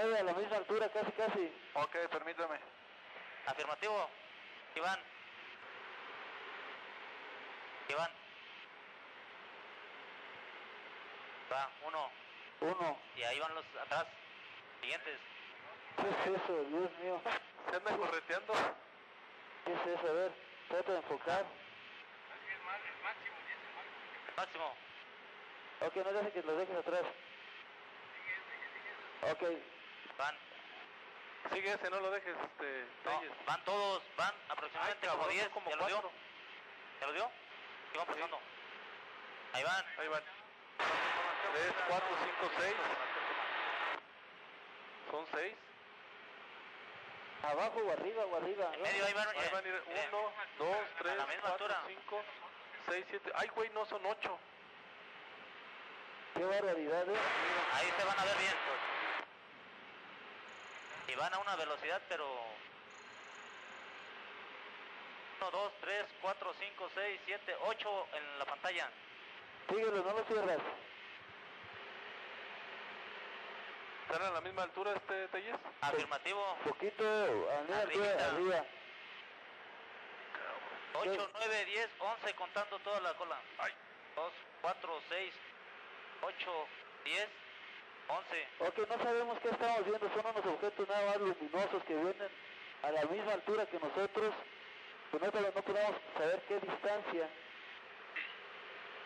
8-9 a la misma altura, casi, casi. Ok, permítame. Afirmativo. Iván. Iván. Va, 1. 1. Y ahí van los atrás. Siguientes. ¿Qué es eso? Dios mío. ¿Se anda correteando? ¿Qué es eso? A ver, trata de enfocar. Máximo. Ok, no dejes que los dejes atrás. Ok. Van. Sigue ese, no lo dejes, No, Reyes. van todos. Van aproximadamente Ay, como cabrón, 10. como ¿Ya lo dio? 4. ¿Ya lo dio? ¿Qué van pasando? Ahí van. Ahí van. 3, 4, 5, 6. Son 6. Abajo o arriba o arriba. En medio, ahí van. Ahí van a ir 1, 2, 3, la misma 4, altura. 5, 6, 7. Ay, güey, no, son 8. Qué barbaridad, Ahí se van a ver bien. Y van a una velocidad, pero... 1, 2, 3, 4, 5, 6, 7, 8 en la pantalla. Síguelo, no lo cierras. ¿Están a la misma altura, Telles? Afirmativo. Poquito, arriba. 8, 9, 10, 11 contando toda la cola. 2, 4, 6, 8, 10, 11. Ok, no sabemos qué estamos viendo, son unos objetos nada más luminosos que vienen a la misma altura que nosotros, pero no podemos saber qué distancia.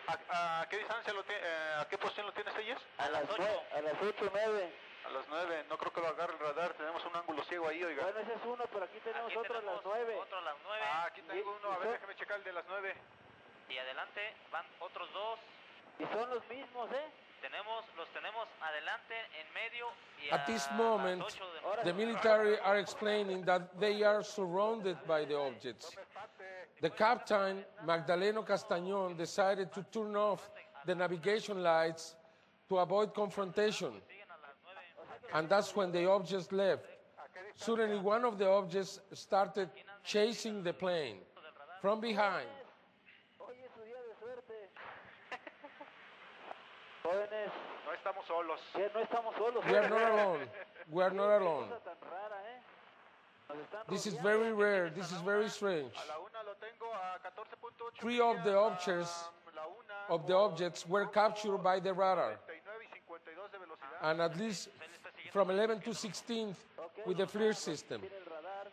¿A qué distancia lo tiene? ¿A qué posición lo tienes, Telles? A las 8. A las 8, 9. A las 9. No creo que lo agarre el radar. Tenemos un ángulo ciego ahí, oiga. Bueno, ese es uno, pero aquí tenemos Aquí otro a las tenemos 9. Otro a las 9. Ah, aquí tengo uno. A ver, déjame checar el de las 9. Y adelante van otros 2. Y son los mismos, Los tenemos adelante, en medio y At this a moment, las 8 de... the military are explaining that they are surrounded by the objects. The captain, Magdaleno Castañón, decided to turn off the navigation lights to avoid confrontation. And that's when the objects left. Suddenly, one of the objects started chasing the plane from behind. Hoy es su día de suerte. Jóvenes, No estamos solos. que no estamos solos. We are not alone. We are not alone. Cosa tan rara, Nos están This is rodeando. very rare. This is very strange. A la 1 lo tengo a 14.8. 3 of the objects were captured by the radar, 39 y 52 de velocidad. and at least from 11 to 16 with the FLIR system. Tiene el radar,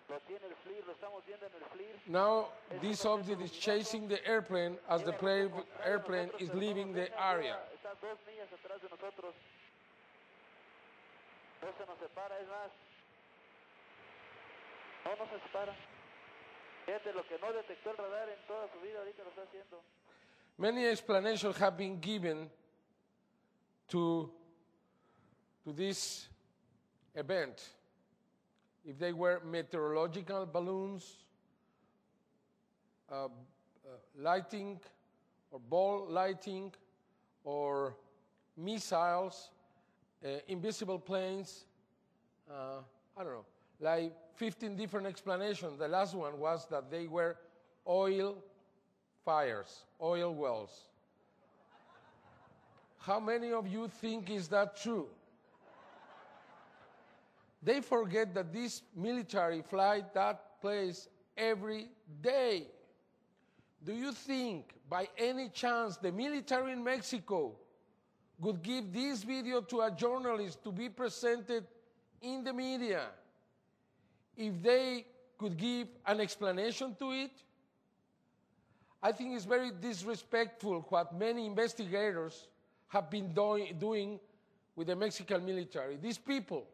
lo tiene el FLIR, lo estamos viendo en el FLIR. Now, this object is chasing the airplane as the airplane is leaving the area. Está 2 millas atrás de nosotros. No se nos separa, es más. No se separa. Fíjate lo que no detectó el radar en toda su vida, ahorita lo está haciendo. Many explanations have been given to this event. If they were meteorological balloons, lighting, or ball lighting, or missiles, invisible planes, I don't know, like 15 different explanations. The last one was that they were oil fires, oil wells. How many of you think is that true? They forget that this military fly that place every day. Do you think, by any chance, the military in Mexico would give this video to a journalist to be presented in the media if they could give an explanation to it? I think it's very disrespectful what many investigators have been doing with the Mexican military. These people,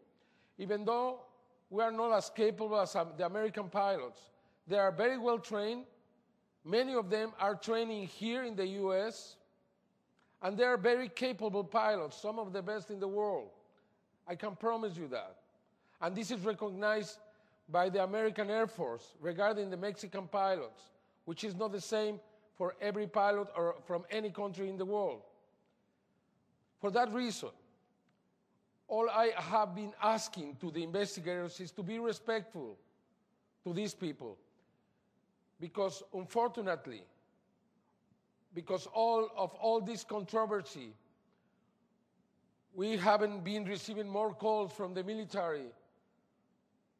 even though we are not as capable as the American pilots, they are very well trained. Many of them are training here in the US, and they are very capable pilots, some of the best in the world. I can promise you that. And this is recognized by the American Air Force regarding the Mexican pilots, which is not the same for every pilot or from any country in the world. For that reason, all I have been asking to the investigators is to be respectful to these people, because unfortunately, because of all this controversy, We haven't been receiving more calls from the military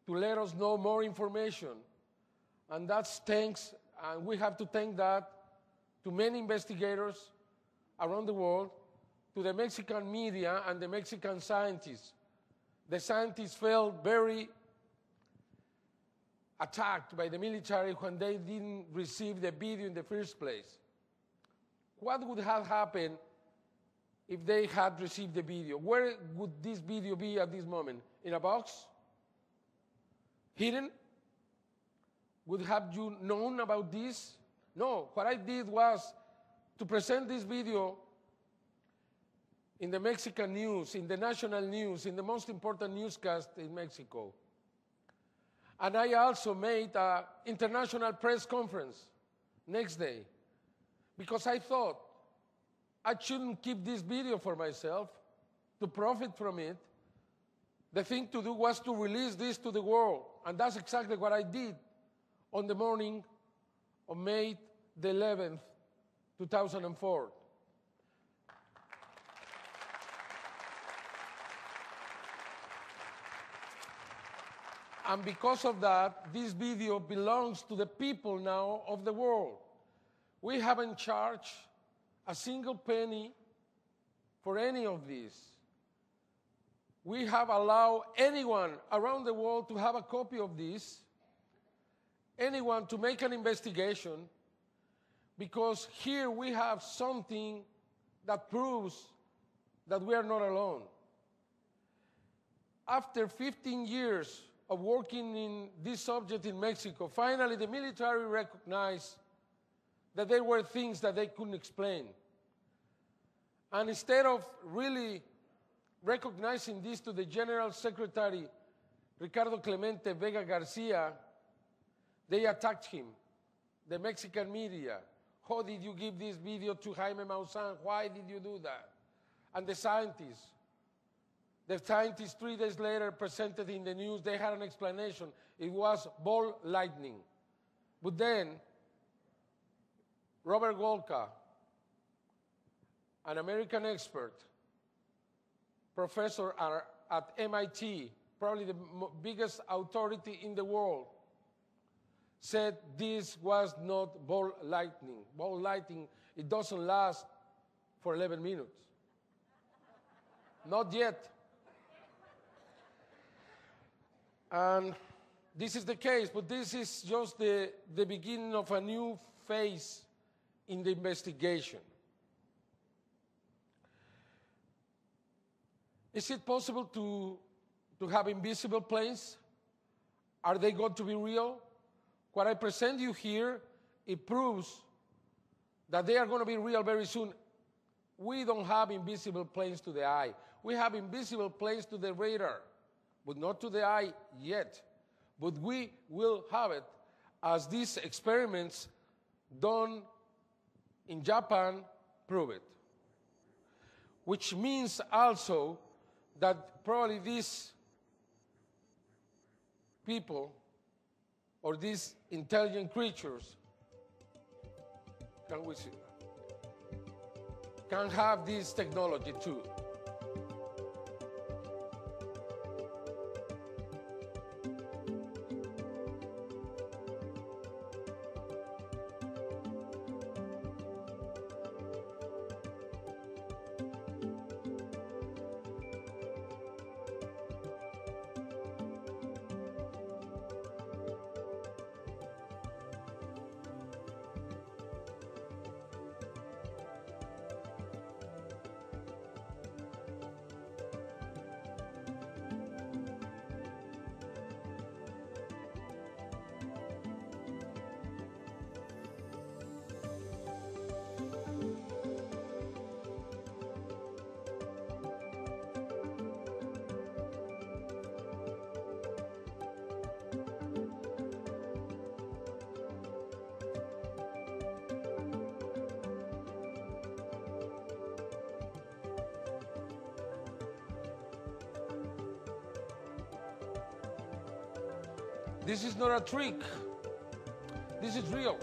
to let us know more information. And that's thanks, and we have to thank that to many investigators around the world, to the Mexican media and the Mexican scientists. The scientists felt very attacked by the military when they didn't receive the video in the first place. What would have happened if they had received the video? Where would this video be at this moment? In a box? Hidden? Would have you known about this? No. What I did was to present this video in the Mexican news, in the national news, in the most important newscast in Mexico. And I also made an international press conference next day because I thought I shouldn't keep this video for myself to profit from it. The thing to do was to release this to the world, and that's exactly what I did on the morning of May the 11th, 2004. And because of that, this video belongs to the people now of the world. We haven't charged a single penny for any of this. We have allowed anyone around the world to have a copy of this, anyone to make an investigation, because here we have something that proves that we are not alone. After 15 years of working in this subject in Mexico, finally the military recognized that there were things that they couldn't explain. And instead of really recognizing this to the General Secretary, Ricardo Clemente Vega Garcia, they attacked him, the Mexican media. How did you give this video to Jaime Maussan? Why did you do that? And the scientists 3 days later presented in the news, they had an explanation. It was ball lightning. But then, Robert Golka, an American expert, professor at MIT, probably the biggest authority in the world, said this was not ball lightning. Ball lightning, it doesn't last for 11 minutes. Not yet. And this is the case, but this is just the beginning of a new phase in the investigation. Is it possible to have invisible planes? Are they going to be real? What I present you here, it proves that they are going to be real very soon. We don't have invisible planes to the eye. We have invisible planes to the radar, but not to the eye yet. But we will have it as these experiments done in Japan prove it. Which means also that probably these people or these intelligent creatures, can we see that? Can have this technology too. This is not a trick. This is real.